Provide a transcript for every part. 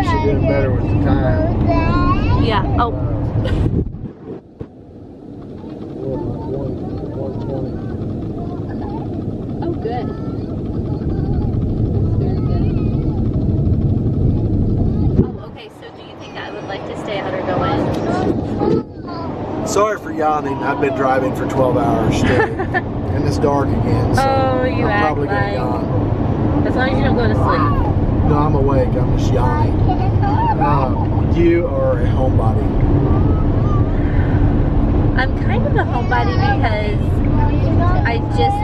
actually doing better with the time. Yeah. Oh. 120. Oh, good. That's very good. Oh, okay. So, do you think I would like to stay out or go in? Sorry for yawning. I've been driving for 12 hours straight. And it's dark again, so Oh, you I'm act probably going to like- yawn. As long as you don't go to sleep. No, I'm awake. I'm just yawning. You are a homebody. I'm kind of a homebody because I just,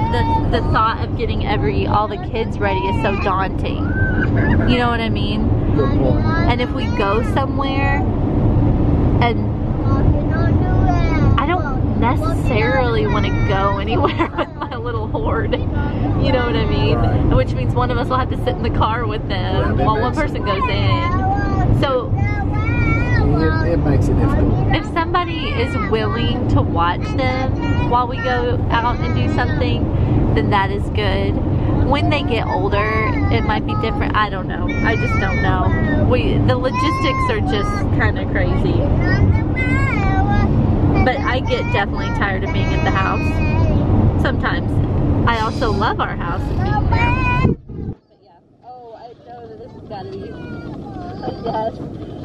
the thought of getting all the kids ready is so daunting. You know what I mean? Good point. And if we go somewhere and I don't necessarily want to go anywhere with my little horde. You know what I mean? Right. Which means one of us will have to sit in the car with them Yeah, while one person goes in. So It makes it difficult. if somebody is willing to watch them while we go out and do something, then that is good. When they get older, it might be different. I don't know. I just don't know. The logistics are just kind of crazy. But I get definitely tired of being at the house. Sometimes. I also love our house and being there. But yeah. Oh, I know that this has got to be. Yes.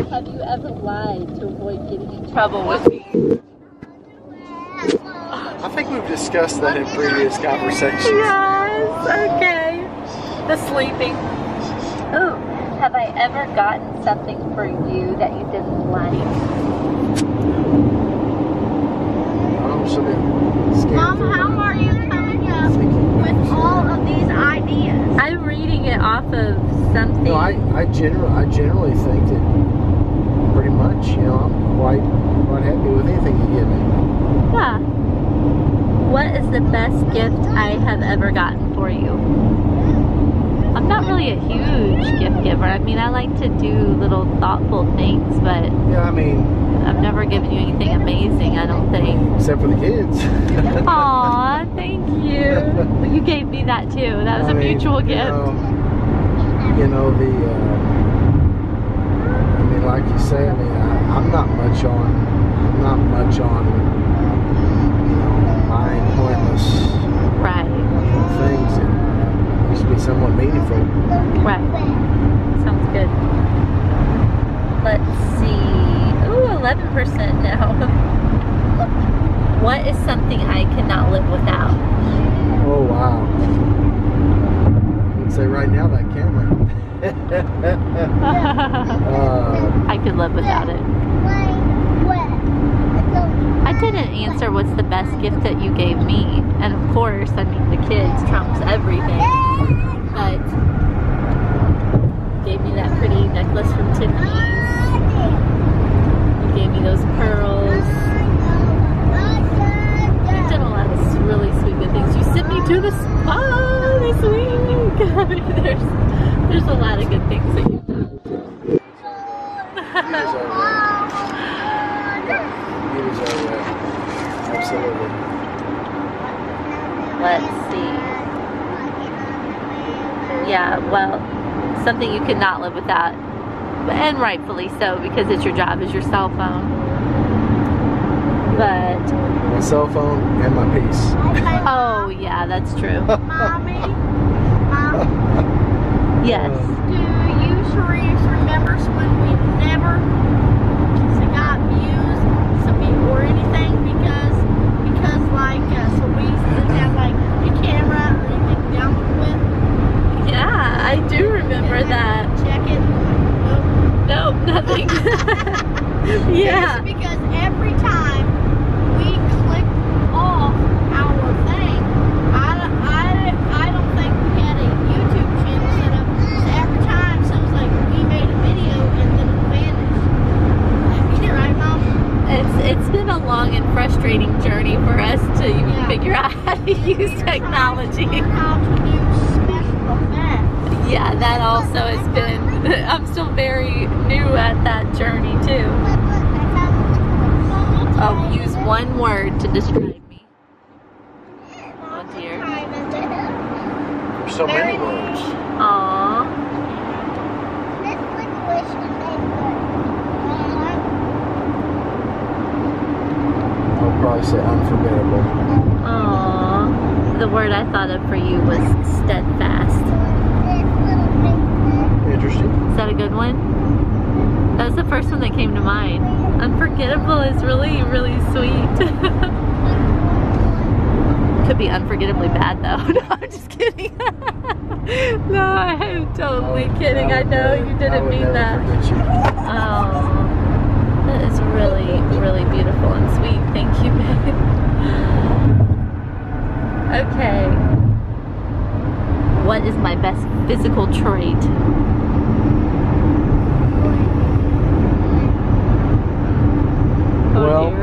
Have you ever lied to avoid getting in trouble with me? I think we've discussed that in previous conversations. Yes. Okay. The sleeping. Oh, have I ever gotten something for you that you didn't like? Mom, how are you coming up with all of these ideas? I'm reading it off of something. No, I generally think that pretty much, you know, I'm quite happy with anything you give me. Yeah. What is the best gift I have ever gotten for you? I'm not really a huge gift giver. I mean, I like to do little thoughtful things, but Yeah, I mean, I've never given you anything amazing, I don't think. except for the kids. Aw, thank you. You gave me that too. That was a mutual gift. You know, I mean, like you say, I mean, I'm not much on, you know, buying pointless Right. things that used to be somewhat meaningful. Right. Sounds good. Let's see. Ooh, 11% now. What is something I cannot live without? Oh, wow. I'd say right now that camera. I could live without it. I didn't answer what's the best gift that you gave me. And of course, I mean, the kids trumps everything. But you gave me that pretty necklace from Tiffany's. You gave me those pearls. You've done a lot of really sweet good things. You sent me to the spa this week. I mean, there's a lot of good things that you've done. Absolutely. Let's see. Yeah, well, something you could not live without. And rightfully so, because it's your job, is your cell phone. But My cell phone and my piece. oh yeah, that's true. Mommy, Yes. do you remember when we never got views or anything because like so we didn't have like a camera or anything to download with? Yeah, I do remember that. Check it. Nope, nothing. Yeah. It's because every time we click off our thing, I don't think we had a YouTube channel set up. So every time someone's like, we made a video and then it vanished. You're right, Mom? It's been a long and frustrating journey for us to even figure out how to use technology. How to use special effects. Yeah, that also has been, I'm still very new at that journey too. Oh, use one word to describe me. Oh dear. There's so many words. Aww. probably say unforgettable. Aww. The word I thought of for you was steadfast. Interesting. Is that a good one? That was the first one that came to mind. Unforgettable is really, really sweet. Could be unforgettably bad though. No, I'm just kidding. No, I'm totally kidding. I know you didn't mean that. Oh, that is really, really beautiful and sweet. Thank you, babe. Okay. What is my best physical trait? Well,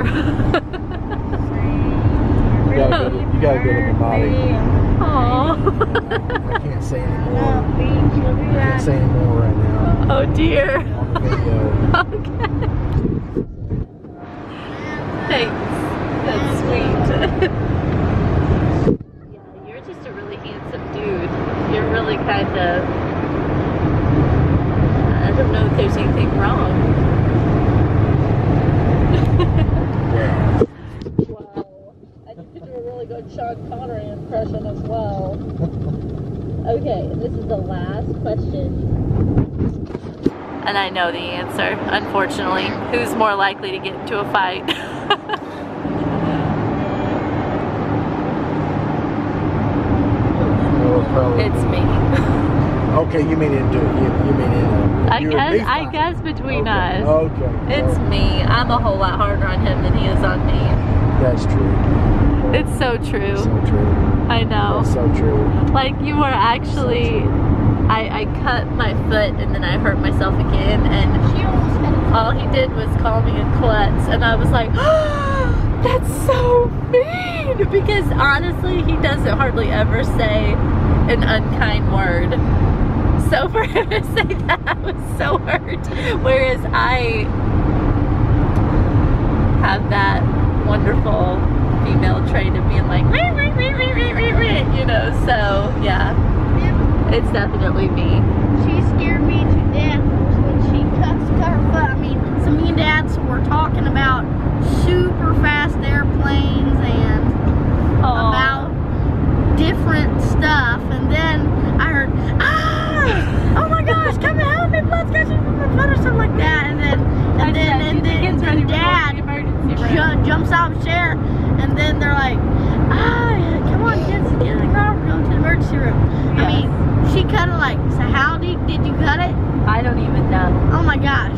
Oh dear. you got a good body. Aww. I can't say anymore. I can't say anymore right now. Oh dear. On the video. Okay. Thanks. That's sweet. Yeah, you're just a really handsome dude. You're really kind of... I don't know if there's anything wrong. Wow. I think you do a really good Sean Connery impression as well. Okay, this is the last question. And I know the answer, unfortunately. Who's more likely to get into a fight? It's me. Okay, you mean in I guess between us. Okay. It's me. I'm a whole lot harder on him than he is on me. That's true. It's so true. So true. I know. That's so true. Like you were actually, I cut my foot and then I hurt myself again, and all he did was call me a klutz, and I was like, oh, that's so mean, because honestly he doesn't hardly ever say an unkind word. So for him to say that, I was so hurt. Whereas I have that wonderful female trait of being like, you know, so yeah, it's definitely me. She scared me to death when she cut her foot. I mean, so me and Dad were talking about super fast airplanes and about different stuff, and then I heard, oh my gosh, come and help me, blood's gushing from my foot or something like that, and then Dad jumps out of the chair, and then they're like, come on, get in the car, we're going to the emergency room. Yes. I mean, she cut it like, so how did you cut it? I don't even know. Oh my gosh.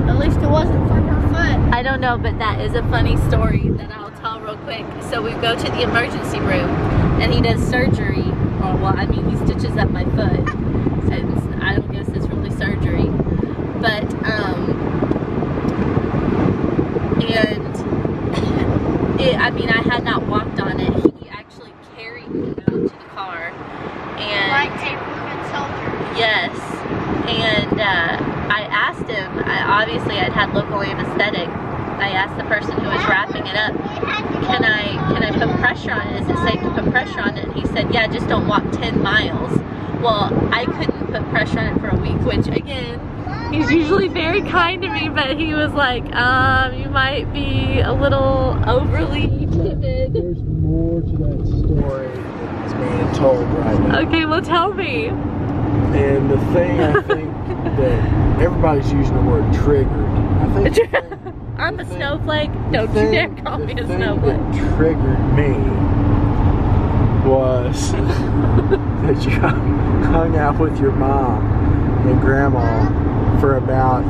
At least it wasn't from her foot. I don't know, but that is a funny story that I'll tell real quick. So we go to the emergency room and he does surgery. Or, well, I mean, he stitches up my foot. And I don't guess it's really surgery. But, I mean, I had not walked on it. He actually carried me out to the car. And like a woman soldier. Yes. And I asked him, obviously I'd had local anesthetic. I asked the person who was wrapping it up, can I put pressure on it? Is it safe to put pressure on it? And he said, yeah, just don't walk 10 miles. Well, I couldn't put pressure on it for a week, which again, he's usually very kind to me, but he was like, you might be a little overly timid. There's more to that story than is being told right now. Okay, well tell me. And the thing I think that everybody's using the word triggered. I think I'm a snowflake. Don't you dare call me a snowflake. The thing that triggered me was that you hung out with your mom and grandma for about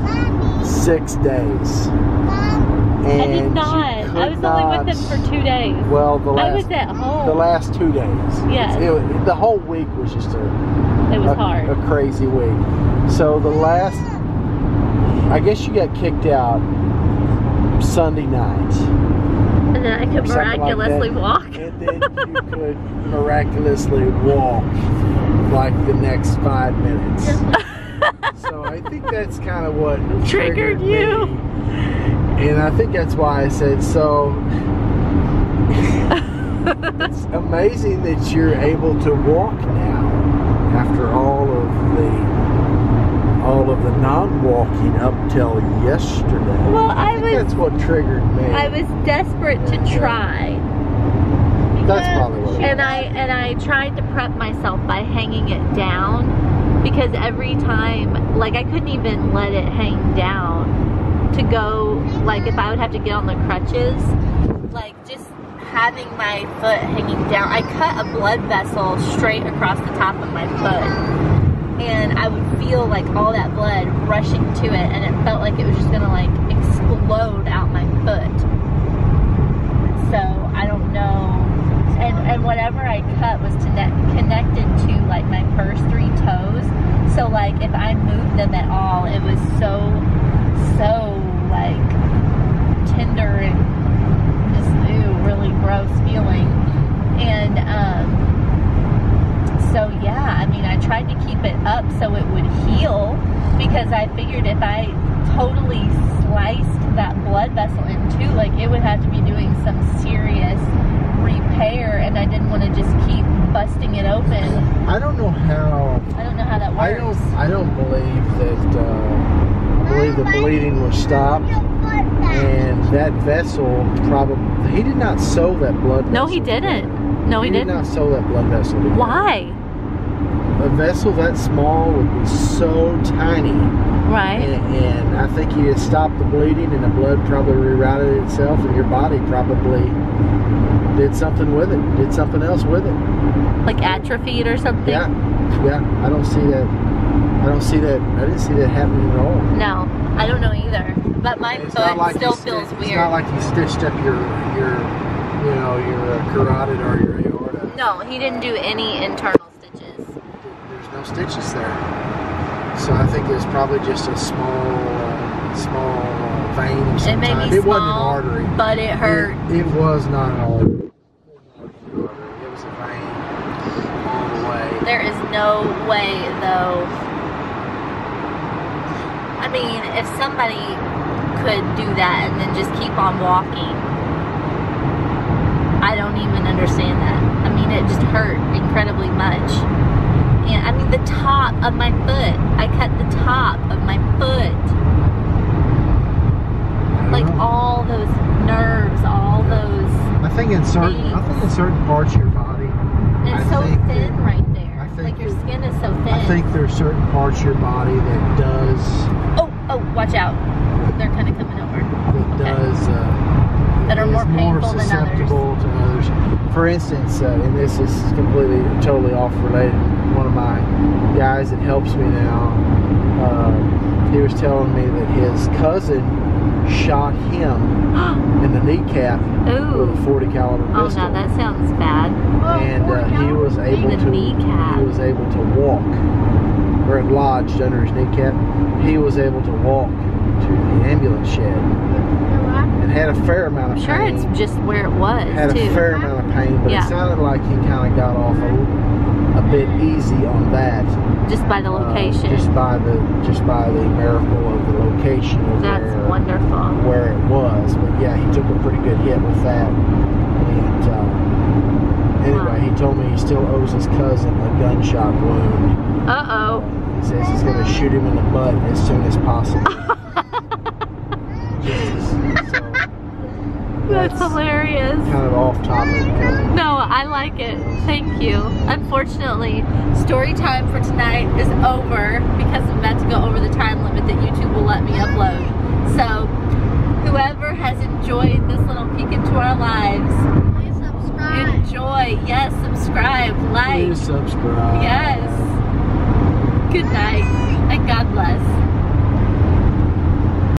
6 days. And I did not. I was only with them for 2 days. Well, I was at home. The last 2 days. Yes. The whole week was just it was hard. A crazy week. So the last, I guess you got kicked out Sunday night. And then I could miraculously walk. And then you could miraculously walk like the next 5 minutes. So I think that's kind of what triggered you. Me. And I think that's why I said so. It's amazing that you're able to walk now after all all of the non-walking up till yesterday. Well, I think that's what triggered me. I was desperate to try. That's probably what it And I tried to prep myself by hanging it down, because every time, like, I couldn't even let it hang down to go, like, if I would have to get on the crutches, like, just having my foot hanging down. I cut a blood vessel straight across the top of my foot, and I would feel like all that blood rushing to it, and it felt like it was just gonna like explode out my foot. So I don't know. And whatever I cut was connected to like my first 3 toes. So like if I moved them at all, it was so like tender and just really gross feeling. And so yeah, I mean, I tried to keep it up so it would heal, because I figured if I totally sliced that blood vessel in two, like it would have to be doing some serious repair, and I didn't want to just keep busting it open. I don't know how that works. I don't believe that I believe the bleeding was stopped, and that vessel probably, he did not sew that blood vessel. No, he didn't. No, he did didn't. not sew that blood vessel together. Why? A vessel that small would be so tiny. Right. And I think he just stopped the bleeding, and the blood probably rerouted itself, and your body probably did something with it, did something else with it. Like atrophied or something? Yeah. I don't see that. I didn't see that happening at all. No, I don't know either. But my foot still feels weird. It's not like he stitched up your carotid or your aorta. No, he didn't do any internal stitches. There's no stitches there. So I think it was probably just a small vein of some It may type. be It small, wasn't an artery. but it hurt. It was not an artery. It was a vein all the way. There is no way, though. I mean, if somebody could do that and then just keep on walking, I don't even understand that. I mean, it just hurt incredibly much. And I mean, the top of my foot. I cut the top of my foot. Like all those nerves, all those. I think in certain parts of your body. And it's so thin right there. Like your skin is so thin. I think there's certain parts of your body that does. Oh, watch out! They're kind of coming over. That are more painful than susceptible to others. For instance, and this is totally off related. One of my guys that helps me now, he was telling me that his cousin shot him in the kneecap with a .40 caliber pistol. Oh no, that sounds bad. And he was able to walk, or it lodged under his kneecap. He was able to walk to the ambulance shed and had a fair amount of pain. Sure, it's just where it was. Had a fair amount of pain, but it sounded like he kind of got off a bit easy on that. Just by the location. Just by the miracle of the location of That's wonderful. Where it was. But yeah, he took a pretty good hit with that. And anyway, he told me he still owes his cousin a gunshot wound. He says he's going to shoot him in the butt as soon as possible. That's hilarious. Kind of off topic. No, I like it. Thank you. Unfortunately, story time for tonight is over because I'm about to go over the time limit that YouTube will let me upload. So, whoever has enjoyed this little peek into our lives, Please subscribe. enjoy. Yes, subscribe, like. Please subscribe. Yes. Good night, and God bless.